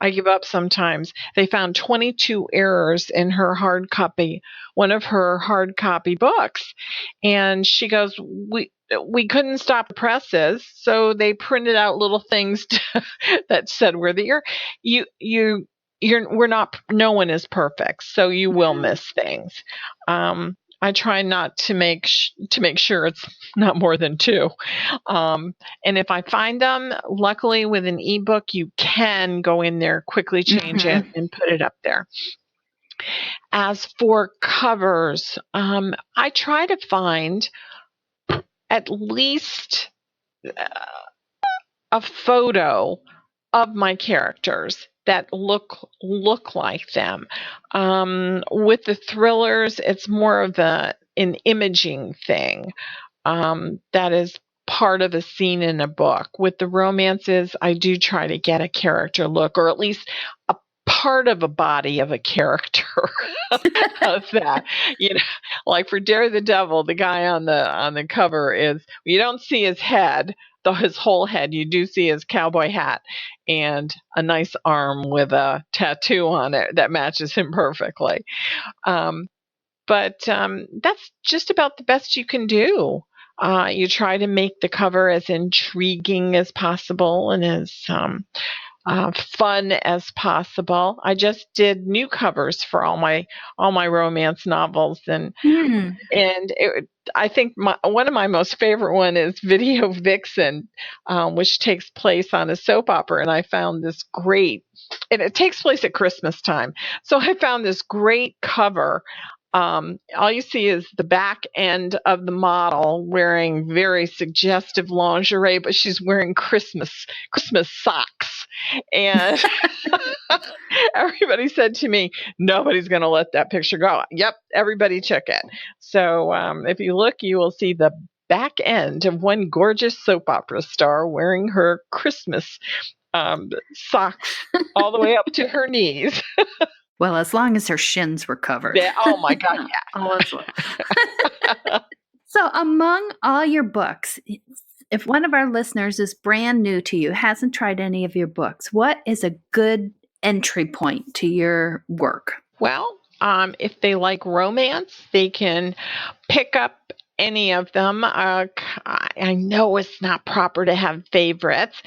I give up sometimes. They found 22 errors in her hard copy, one of her hard copy books, and she goes, we couldn't stop the presses, so they printed out little things that said we're the error. We're not. No one is perfect, so you will miss things. I try not to make sure it's not more than 2. And if I find them, luckily with an ebook, you can go in there, quickly change it, and put it up there. As for covers, I try to find at least a photo of my characters that look like them. With the thrillers, it's more of an imaging thing that is part of a scene in a book. With the romances, I do try to get a character look, or at least a part of a body of a character of that. Like for Dare the Devil, the guy on the cover is, you don't see his head, though his whole head. You do see his cowboy hat and a nice arm with a tattoo on it that matches him perfectly. But that's just about the best you can do. You try to make the cover as intriguing as possible and as fun as possible. I just did new covers for all my romance novels, and I think one of my most favorite one is Video Vixen, which takes place on a soap opera, and I found this great, and it takes place at Christmas time. So I found this great cover. All you see is the back end of the model wearing very suggestive lingerie, but she's wearing Christmas socks. And everybody said to me, nobody's going to let that picture go. Yep, everybody took it. So if you look, you will see the back end of one gorgeous soap opera star wearing her Christmas socks all the way up to her knees. Well, as long as her shins were covered. Yeah, oh my God, yeah. So among all your books, if one of our listeners is brand new to you, hasn't tried any of your books, what is a good entry point to your work? Well, if they like romance, they can pick up any of them. I know it's not proper to have favorites,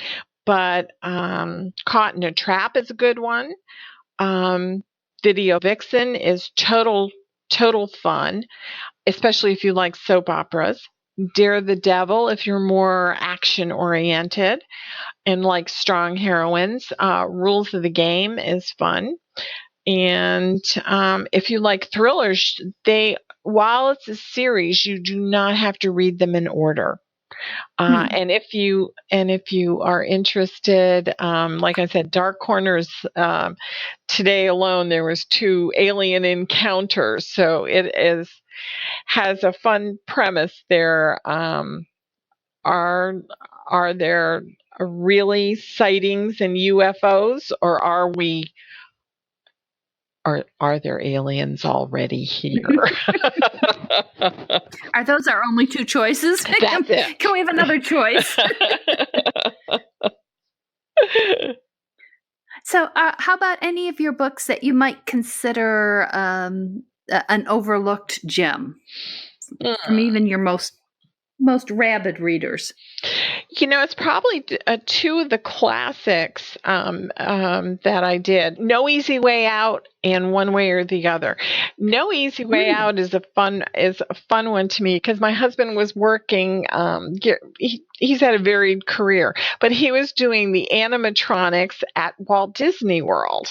but Caught in a Trap is a good one. Video Vixen is total fun, especially if you like soap operas. Dare the Devil if you're more action oriented and like strong heroines. Rules of the Game is fun. And if you like thrillers, while it's a series, you do not have to read them in order. And if you are interested, like I said, Dark Corners, today alone there was 2 alien encounters, so it has a fun premise. There are there really sightings and UFOs, or are there aliens already here? Are those our only 2 choices? That's it. Can we have another choice? So how about any of your books that you might consider an overlooked gem from even your most rabid readers? It's probably 2 of the classics that I did. No Easy Way Out and One Way or the Other. No Easy Way Out is a fun one to me because my husband was working. He's had a varied career, but he was doing the animatronics at Walt Disney World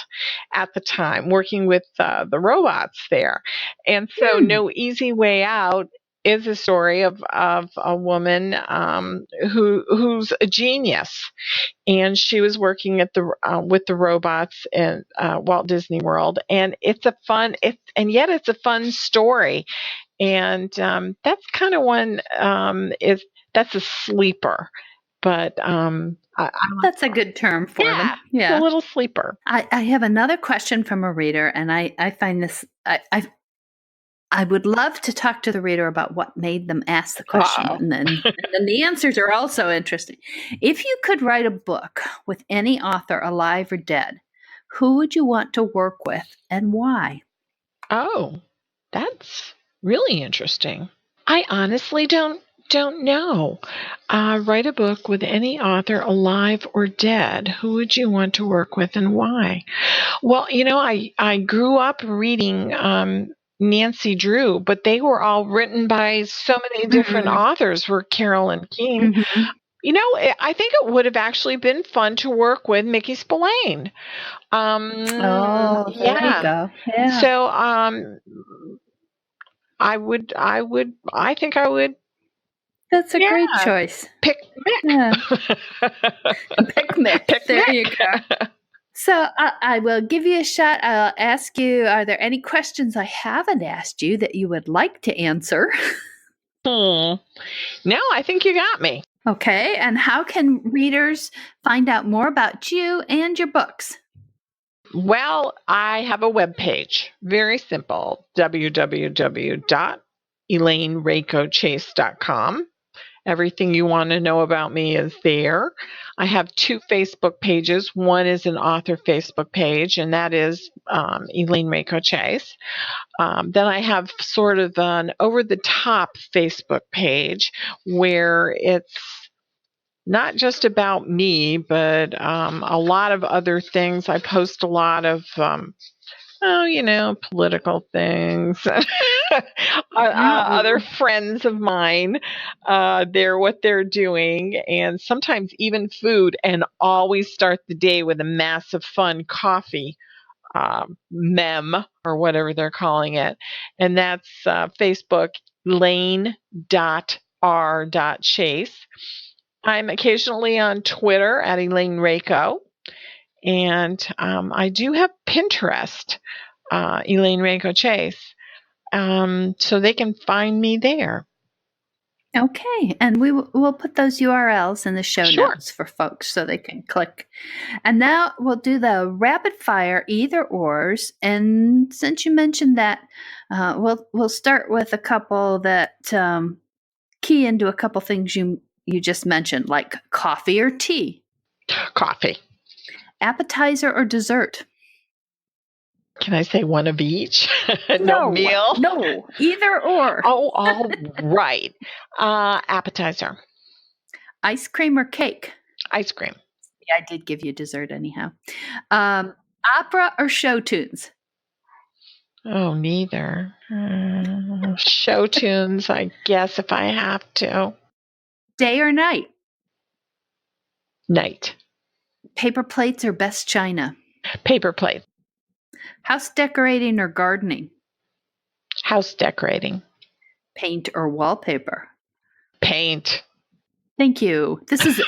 at the time, working with the robots there. And so No Easy Way Out is a story of a woman who's a genius, and she was working at with the robots in Walt Disney World, and it's a fun story, and that's kind of one that's a sleeper, but that's a good term for them. Yeah, it's a little sleeper. I have another question from a reader, and I find this I would love to talk to the reader about what made them ask the question. Uh-oh. And then the answers are also interesting. If you could write a book with any author, alive or dead, who would you want to work with and why? Oh, that's really interesting. I honestly don't know. Write a book with any author, alive or dead. Who would you want to work with and why? Well, I grew up reading Nancy Drew, but they were all written by so many different authors. Were Carolyn King. Mm-hmm. I think it would have actually been fun to work with Mickey Spillane. Oh, there you Yeah. go. Yeah. So I think I would That's a great Yeah. choice. pick Mick. Yeah. Pick Mick. Pick There Mick. you go. So I will give you a shot. I'll ask you, are there any questions I haven't asked you that you would like to answer? No, I think you got me. Okay. And how can readers find out more about you and your books? Well, I have a webpage. Very simple. www.ElaineRacoChase.com. Everything you want to know about me is there. I have 2 Facebook pages. One is an author Facebook page, and that is Elaine Raco Chase. Then I have sort of an over-the-top Facebook page where it's not just about me, but a lot of other things. I post a lot of political things. Other friends of mine, what they're doing, and sometimes even food, and always start the day with a massive fun coffee mem or whatever they're calling it. And that's Facebook, Lane.R.Chase. I'm occasionally on Twitter at Elaine Raco. And I do have Pinterest, Elaine Raco Chase, so they can find me there. Okay. And we'll put those URLs in the show Sure. notes for folks so they can click. And now we'll do the rapid fire either ors. And since you mentioned that, we'll start with a couple that key into a couple things you just mentioned, like coffee or tea, Coffee. appetizer or dessert. Can I say one of each? No meal? No, either or. Oh, all right. Appetizer. Ice cream or cake? Ice cream. Yeah, I did give you dessert anyhow. Opera or show tunes? Oh, neither. Show tunes, I guess, if I have to. Day or night? Night. Paper plates or best china? Paper plate. House decorating or gardening? House decorating. Paint or wallpaper? Paint. Thank you. This is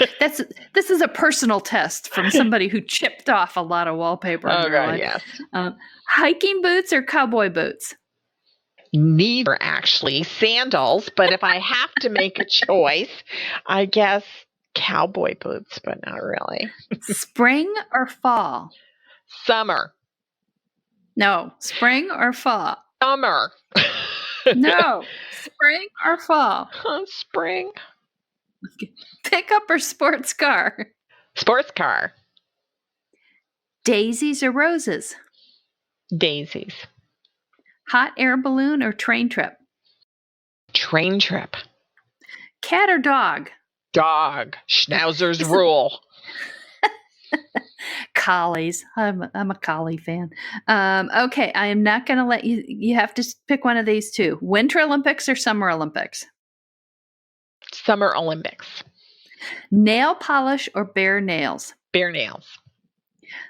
a personal test from somebody who chipped off a lot of wallpaper. Oh, in their God, life. yes. Hiking boots or cowboy boots? Neither, actually. Sandals, but if I have to make a choice, I guess cowboy boots, but not really. Spring or fall? Summer. No. Spring or fall? Summer. No. Spring or fall? Spring. Pickup or sports car? Sports car. Daisies or roses? Daisies. Hot air balloon or train trip? Train trip. Cat or dog? Dog. Schnauzer's rule. Collies. I'm a collie fan. Okay, I am not going to let you. You have to pick one of these two: Winter Olympics or Summer Olympics. Summer Olympics. Nail polish or bare nails. Bare nails.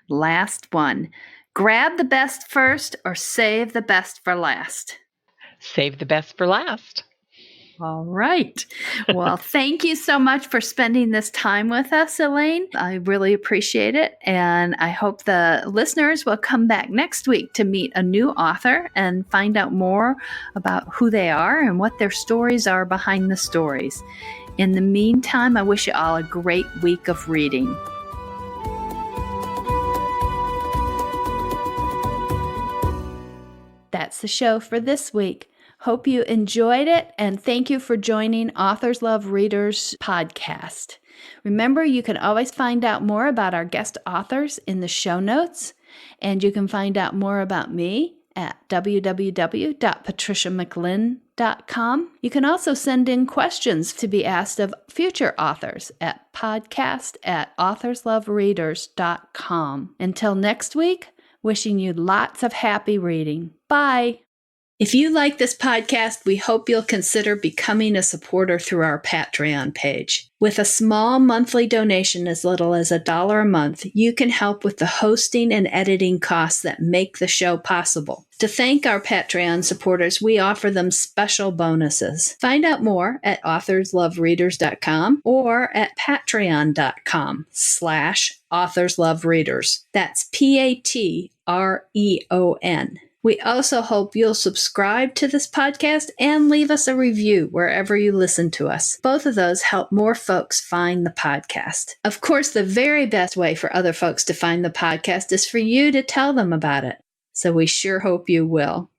Last one: grab the best first or save the best for last. Save the best for last. All right. Well, thank you so much for spending this time with us, Elaine. I really appreciate it. And I hope the listeners will come back next week to meet a new author and find out more about who they are and what their stories are behind the stories. In the meantime, I wish you all a great week of reading. That's the show for this week. Hope you enjoyed it, and thank you for joining Authors Love Readers podcast. Remember, you can always find out more about our guest authors in the show notes, and you can find out more about me at www.patriciamclinn.com. You can also send in questions to be asked of future authors at podcast@authorslovereaders.com. Until next week, wishing you lots of happy reading. Bye. If you like this podcast, we hope you'll consider becoming a supporter through our Patreon page. With a small monthly donation as little as $1 a month, you can help with the hosting and editing costs that make the show possible. To thank our Patreon supporters, we offer them special bonuses. Find out more at authorslovereaders.com or at patreon.com/authorslovereaders. That's PATREON. We also hope you'll subscribe to this podcast and leave us a review wherever you listen to us. Both of those help more folks find the podcast. Of course, the very best way for other folks to find the podcast is for you to tell them about it. So we sure hope you will.